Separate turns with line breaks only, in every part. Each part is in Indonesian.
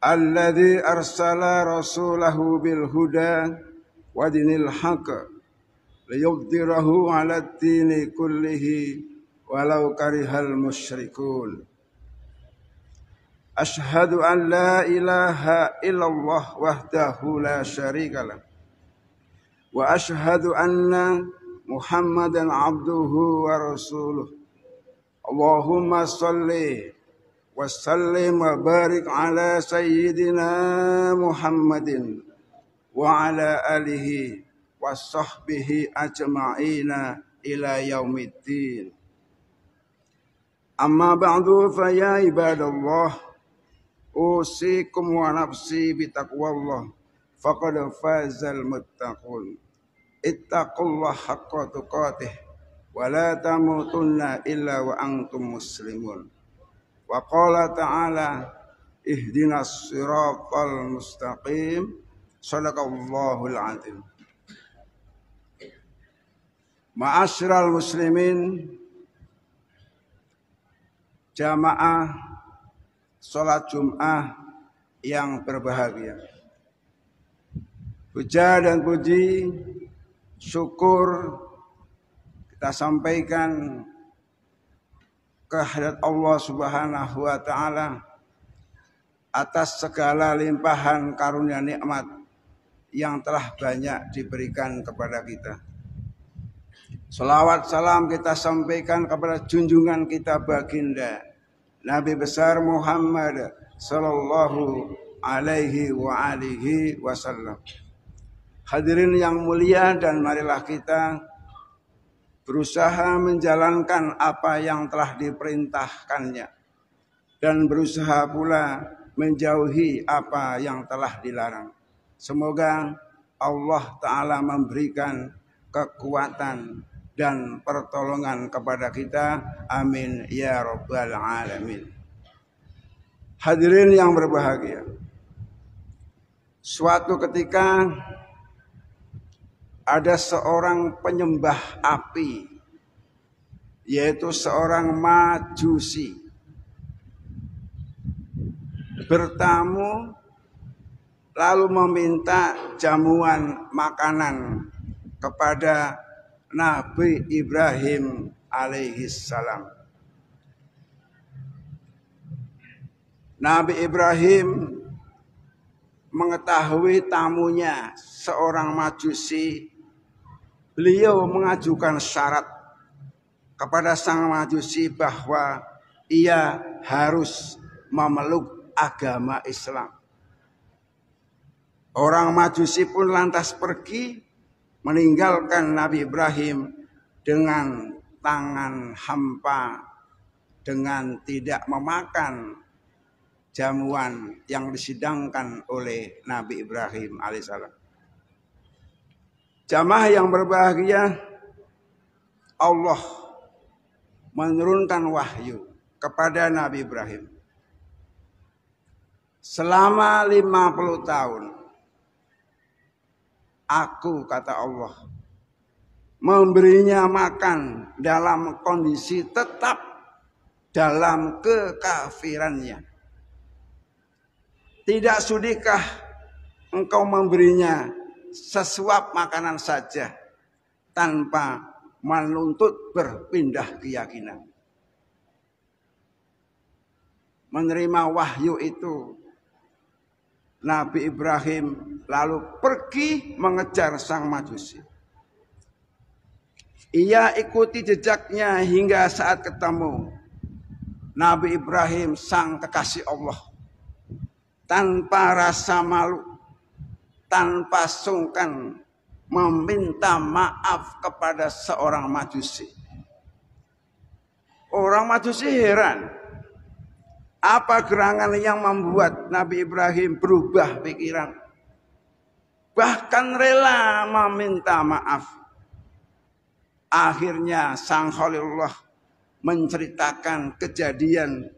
alladzi arsala rasulahu bil huda wa dinil haqq liyudhhirahu 'alad dini kullihi walau karihal musyrikun. Asyhadu an la ilaha illallah wahdahu la syarikalah wa asyhadu anna Muhammadan abduhu wa rasuluh. Allahumma salli wa sallim wa barik ala sayyidina Muhammadin wa ala alihi wa sahbihi ajma'ina ila yaumiddin. Amma ba'du fa ya ibadallah, usikum wa nafsi bitaqwallah faqad fazal muttaqun. Ittaqullah haqqa tuqatih wa la tamutunna illa wa antum muslimun. Wa qala ta'ala ihdinas siratal mustaqim. Shadaqallahul azim. Ma'asyiral muslimin, jamaah salat Jum'ah yang berbahagia. Puja dan puji, syukur kita sampaikan kehadirat Allah Subhanahu wa taala atas segala limpahan karunia nikmat yang telah banyak diberikan kepada kita. Salawat salam kita sampaikan kepada junjungan kita baginda Nabi besar Muhammad sallallahu alaihi wa alihi wasallam. Hadirin yang mulia, dan marilah kita berusaha menjalankan apa yang telah diperintahkannya dan berusaha pula menjauhi apa yang telah dilarang. Semoga Allah Ta'ala memberikan kekuatan dan pertolongan kepada kita. Amin ya rabbal alamin. Hadirin yang berbahagia, suatu ketika ada seorang penyembah api, yaitu seorang Majusi, bertamu lalu meminta jamuan makanan kepada Nabi Ibrahim alaihissalam. Nabi Ibrahim mengetahui tamunya seorang Majusi. Beliau mengajukan syarat kepada sang Majusi bahwa ia harus memeluk agama Islam. Orang Majusi pun lantas pergi meninggalkan Nabi Ibrahim dengan tangan hampa, dengan tidak memakan jamuan yang disidangkan oleh Nabi Ibrahim alaihissalam. Jamaah yang berbahagia, Allah menurunkan wahyu kepada Nabi Ibrahim. Selama 50 tahun, aku, kata Allah, memberinya makan dalam kondisi tetap dalam kekafirannya. Tidak sudikah engkau memberinya sesuap makanan saja tanpa menuntut berpindah keyakinan? Menerima wahyu itu, Nabi Ibrahim lalu pergi mengejar sang Majusi. Ia ikuti jejaknya hingga saat ketemu Nabi Ibrahim, sang kekasih Allah, tanpa rasa malu, tanpa sungkan meminta maaf kepada seorang Majusi. Orang Majusi heran, apa gerangan yang membuat Nabi Ibrahim berubah pikiran, bahkan rela meminta maaf. Akhirnya sang Khalilullah menceritakan kejadian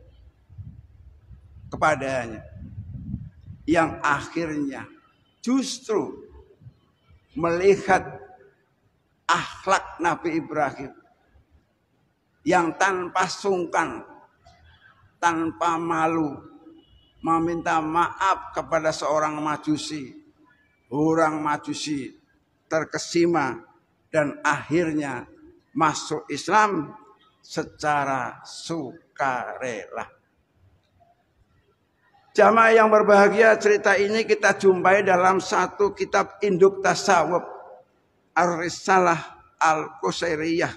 kepadanya, yang akhirnya justru melihat akhlak Nabi Ibrahim yang tanpa sungkan, tanpa malu, meminta maaf kepada seorang majusi. Orang majusi terkesima dan akhirnya masuk Islam secara sukarela. Jamaah yang berbahagia, cerita ini kita jumpai dalam satu kitab induk tasawuf, Ar-Risalah Al-Qusairiyah,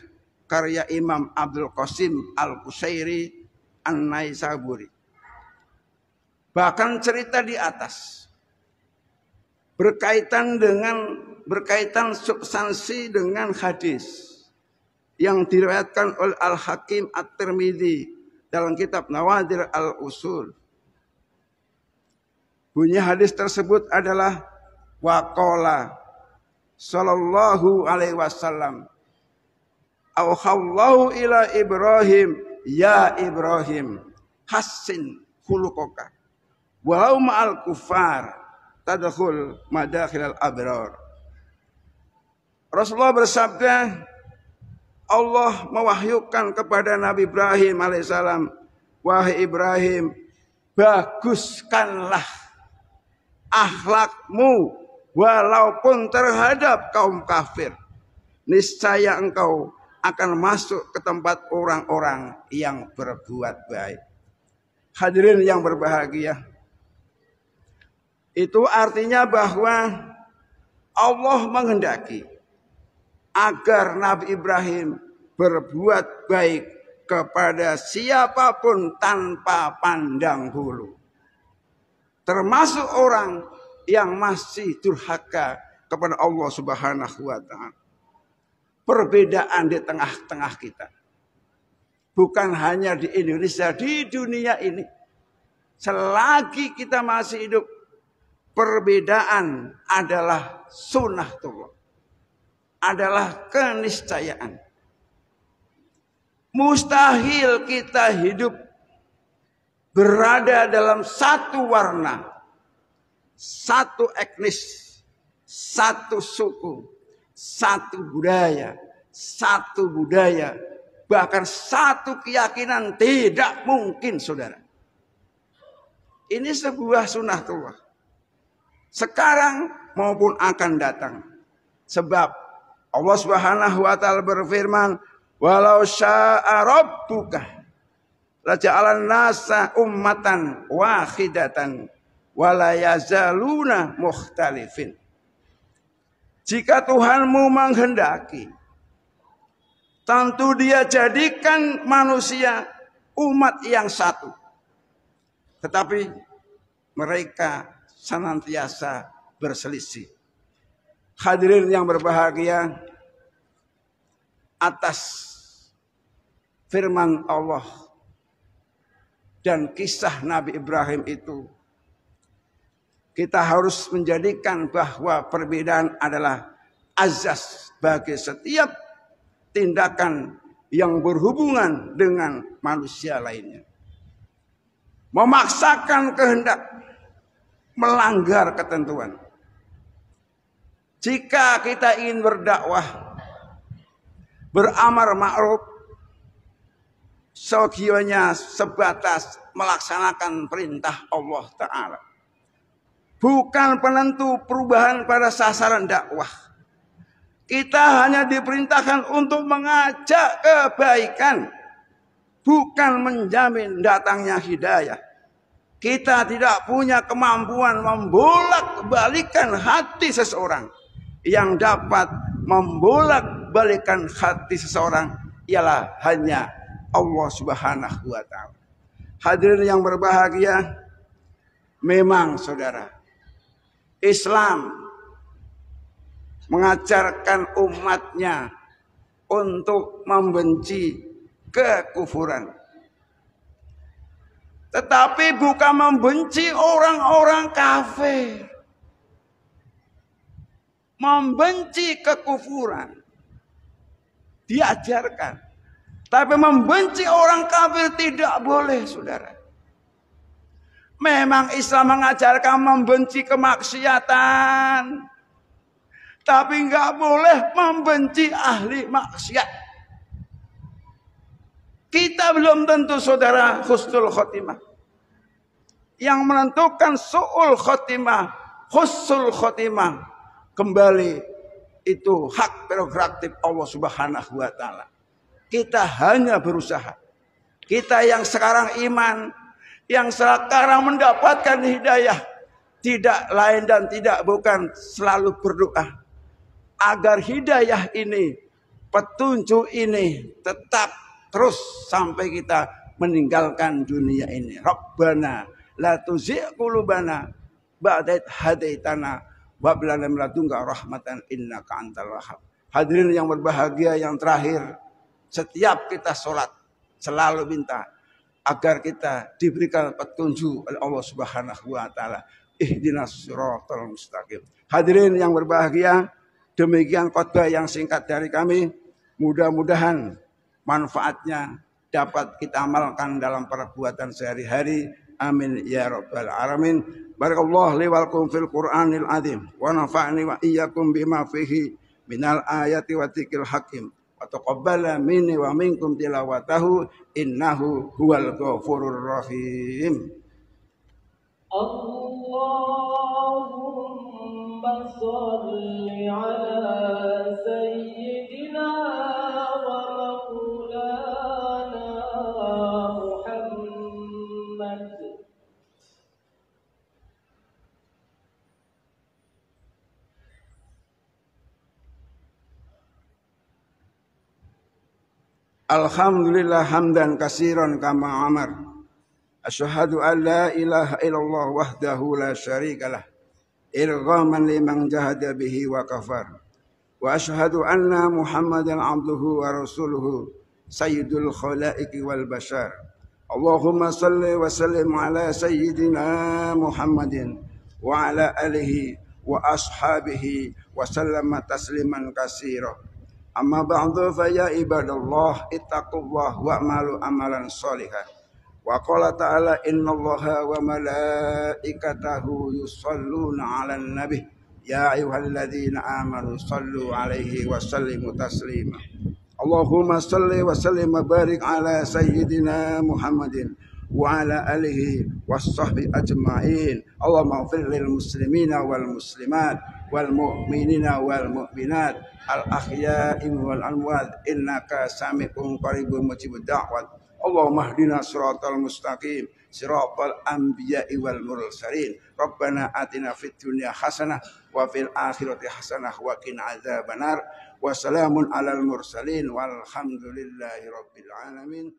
karya Imam Abdul Qasim Al-Qusairi An-Naisaburi. Bahkan cerita di atas berkaitan substansi dengan hadis yang diriwayatkan oleh Al-Hakim At-Tirmidzi dalam kitab Nawadir Al-Usul. Bunyi hadis tersebut adalah waqala sallallahu alaihi wasallam auhallahu ila Ibrahim ya Ibrahim hassin khuluqaka walau ma'al kufar tadkhul madakhilal abrar. Rasulullah bersabda, Allah mewahyukan kepada Nabi Ibrahim alaihissalam, wahai Ibrahim, baguskanlah akhlakmu walaupun terhadap kaum kafir. Niscaya engkau akan masuk ke tempat orang-orang yang berbuat baik. Hadirin yang berbahagia, itu artinya bahwa Allah menghendaki agar Nabi Ibrahim berbuat baik kepada siapapun tanpa pandang bulu. Termasuk orang yang masih durhaka kepada Allah Subhanahu wa ta'ala. Perbedaan di tengah-tengah kita. Bukan hanya di Indonesia, di dunia ini. Selagi kita masih hidup, perbedaan adalah sunnatullah, adalah keniscayaan. Mustahil kita hidup berada dalam satu warna, satu etnis, satu suku, satu budaya, bahkan satu keyakinan tidak mungkin, saudara. Ini sebuah sunnatullah. Sekarang maupun akan datang. Sebab Allah Subhanahu wa ta'ala berfirman, walau syaa rabbuka laja'alan nasa ummatan wahidatan wala yazaluna mukhtalifin. Jika Tuhanmu menghendaki, tentu Dia jadikan manusia umat yang satu. Tetapi mereka senantiasa berselisih. Hadirin yang berbahagia, atas firman Allah dan kisah Nabi Ibrahim itu, kita harus menjadikan bahwa perbedaan adalah azas bagi setiap tindakan yang berhubungan dengan manusia lainnya. Memaksakan kehendak, melanggar ketentuan. Jika kita ingin berdakwah, beramar ma'ruf, sekianya sebatas melaksanakan perintah Allah Ta'ala. Bukan penentu perubahan pada sasaran dakwah. Kita hanya diperintahkan untuk mengajak kebaikan, bukan menjamin datangnya hidayah. Kita tidak punya kemampuan membolak-balikan hati seseorang. Yang dapat membolak-balikan hati seseorang ialah hanya Allah Subhanahu wa ta'ala. Hadirin yang berbahagia, memang saudara, Islam mengajarkan umatnya untuk membenci kekufuran. Tetapi bukan membenci orang-orang kafir. Membenci kekufuran diajarkan. Tapi membenci orang kafir tidak boleh, saudara. Memang Islam mengajarkan membenci kemaksiatan. Tapi nggak boleh membenci ahli maksiat. Kita belum tentu, saudara, husnul khotimah. Yang menentukan su'ul khotimah, husnul khotimah, kembali itu hak prerogatif Allah Subhanahu wa taala. Kita hanya berusaha. Kita yang sekarang iman, yang sekarang mendapatkan hidayah, tidak lain dan tidak bukan selalu berdoa agar hidayah ini, petunjuk ini tetap terus sampai kita meninggalkan dunia ini. Rabbana la tuzigh qulubana ba'da idh hadaitana wa hab lana min ladunka rahmatan innaka antal wahhab. Hadirin yang berbahagia, yang terakhir, setiap kita sholat selalu minta agar kita diberikan petunjuk oleh Allah Subhanahu wa taala. Ihdinas siratal mustaqim. Hadirin yang berbahagia, demikian khotbah yang singkat dari kami. Mudah-mudahan manfaatnya dapat kita amalkan dalam perbuatan sehari-hari. Amin ya rabbal alamin. Barakallahu li wa lakum fil Qur'anil azim wa nafa'ni wa iyyakum bima fihi minal ayati wa dzikril hakim. Wa taqabbala minni wa minkum tilawatahu innahu huwal ghafurur rahim.
Allahumma shalli ala sayyidina wa maulana Muhammad.
Alhamdulillah hamdan katsiran kama amar. Asyhadu an la ilaha illallah wahdahu la syarikalah irghaman liman jahada bihi wa kafar. Wa asyhadu anna Muhammadan abduhu wa rasuluhu sayyidul khalaiqi wal bashar. Allahumma salli wa sallim ala sayyidina Muhammadin wa ala alihi wa ashabihi wa sallama tasliman katsira. Amma ba'du fa ya ibadallah ittaqullah wa'malu amalan sholihan. Wa qala ta'ala innallaha wa malaikatahu yusholluna 'alan nabi ya ayyuhalladzina amanu shallu 'alaihi wa sallimu taslima. Allahumma shalli wa sallim wa barik ala sayyidina Muhammadin wa ala alihi wassahbi ajma'in. Allahumma ighfir lil muslimina wal muslimat wal mu'minina wal mu'minat al ahya'i wal amwat innaka sami'un qaribun mujibud da'wat. Allahumma hdina siratal mustaqim siratal anbiya'i wal mursalin. Rabbana atina fid dunya hasanah wa fil akhirati hasanah wa qina adzabannar. Wassalamun alal mursalin walhamdulillahi rabbil alamin.